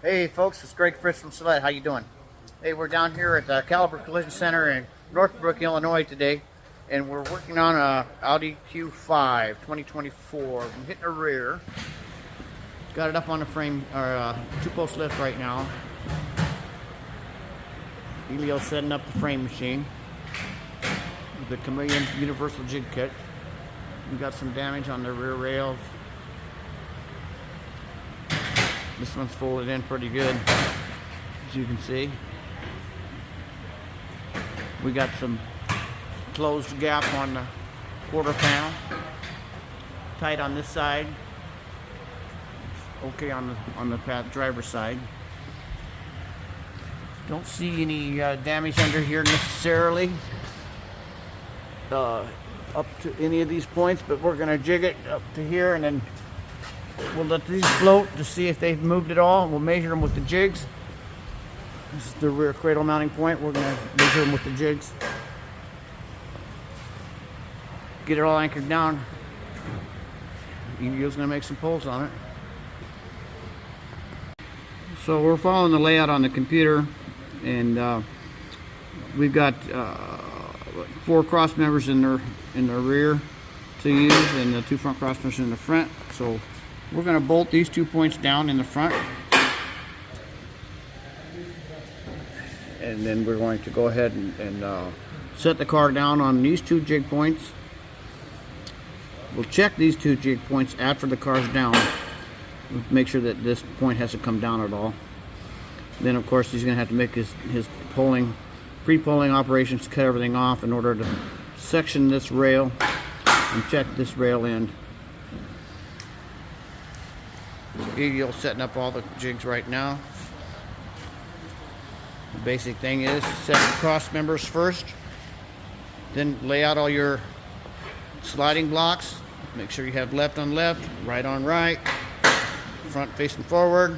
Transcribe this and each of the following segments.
Hey folks, it's Greg Fritz from Celette. How you doing? Hey, we're down here at the Caliber Collision Center in North Brook, Illinois today, and we're working on a Audi Q5 2024. I'm hitting the rear. Got it up on the frame, or two-post lift right now. Elio's setting up the frame machine with the Cameleon Universal Jig kit. We got some damage on the rear rails. This one's folded in pretty good, as you can see. We got some closed gap on the quarter panel. Tight on this side. It's okay on the driver's side. Don't see any damage under here necessarily up to any of these points, but we're going to jig it up to here and then we'll let these float to see if they've moved at all. We'll measure them with the jigs. This is the rear cradle mounting point. We're going to measure them with the jigs. Get it all anchored down. Elio's going to make some pulls on it. So we're following the layout on the computer, and we've got 4 cross members in the rear to use, and the 2 front cross members in the front. So we're going to bolt these 2 points down in the front, and then we're going to go ahead and set the car down on these 2 jig points. We'll check these 2 jig points after the car's down. We'll make sure that this point hasn't come down at all. Then of course he's going to have to make his pre-pulling operations to cut everything off in order to section this rail and check this rail end. Elio's setting up all the jigs right now. The basic thing is set the cross members first, then lay out all your sliding blocks. Make sure you have left on left, right on right, front facing forward.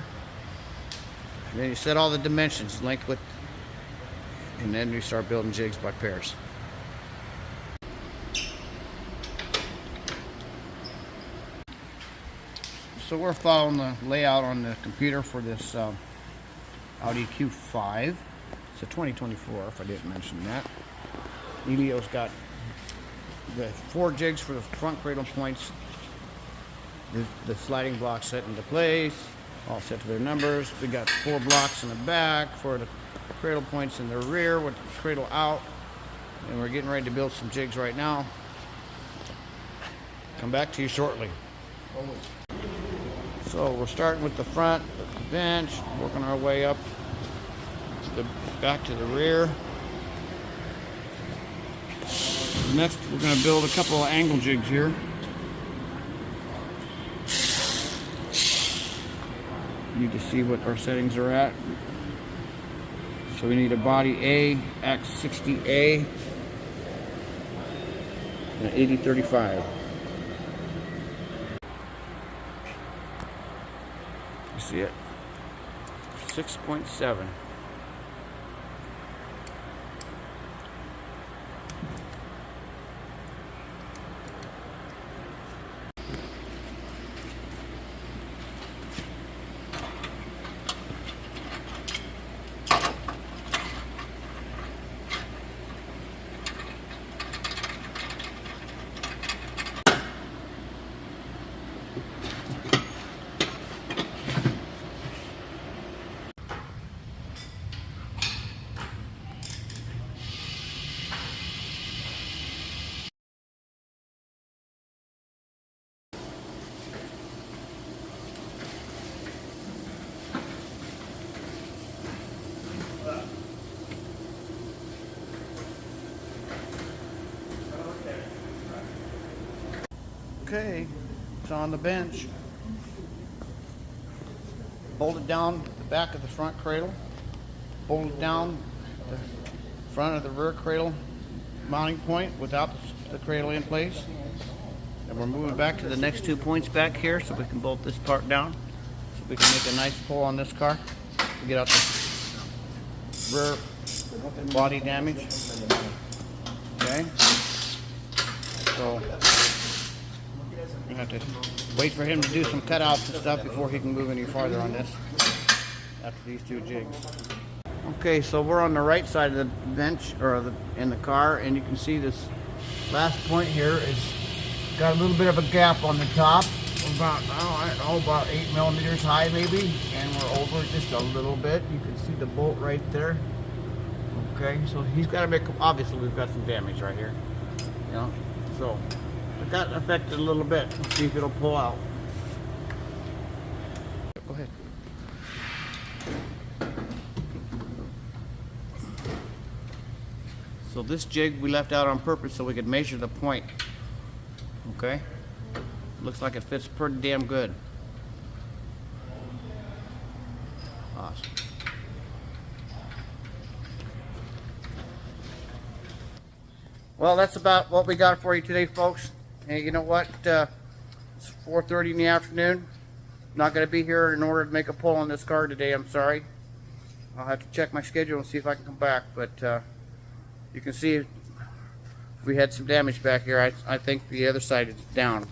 And then you set all the dimensions, length, width, and then you start building jigs by pairs. So we're following the layout on the computer for this Audi Q5. It's a 2024, if I didn't mention that. Elio's got the 4 jigs for the front cradle points. The sliding blocks set into place, all set to their numbers. We got 4 blocks in the back for the cradle points in the rear with the cradle out. And we're getting ready to build some jigs right now. Come back to you shortly. So we're starting with the front of the bench, working our way up to the back to the rear. Next, we're going to build a couple of angle jigs here. Need to see what our settings are at. So we need a body A, X 60A, and 8035. You see it? 6.7. Okay, it's on the bench. Bolted down the back of the front cradle. Bolted down the front of the rear cradle mounting point without the cradle in place. And we're moving back to the next 2 points back here so we can bolt this part down. So we can make a nice pull on this car to get out the rear body damage. Okay, so we have to wait for him to do some cutouts and stuff before he can move any farther on this. after these two jigs. Okay, so we're on the right side of the bench, or in the car, and you can see this last point here is got a little bit of a gap on the top, about, I don't know, about 8 millimeters high maybe, and we're over just a little bit. You can see the bolt right there. Okay, so he's got to make, obviously we've got some damage right here, you know, so it got affected a little bit. Let's see if it'll pull out. Go ahead. So this jig we left out on purpose so we could measure the point. Okay, looks like it fits pretty damn good. Awesome. Well, that's about what we got for you today, folks. Hey, you know what? It's 4:30 in the afternoon. Not going to be here in order to make a pull on this car today. I'm sorry. I'll have to check my schedule and see if I can come back. But you can see we had some damage back here. I think the other side is down.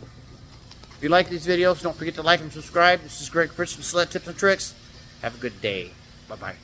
If you like these videos, don't forget to like and subscribe. This is Greg Fritz from Celette Tips and Tricks. Have a good day. Bye-bye.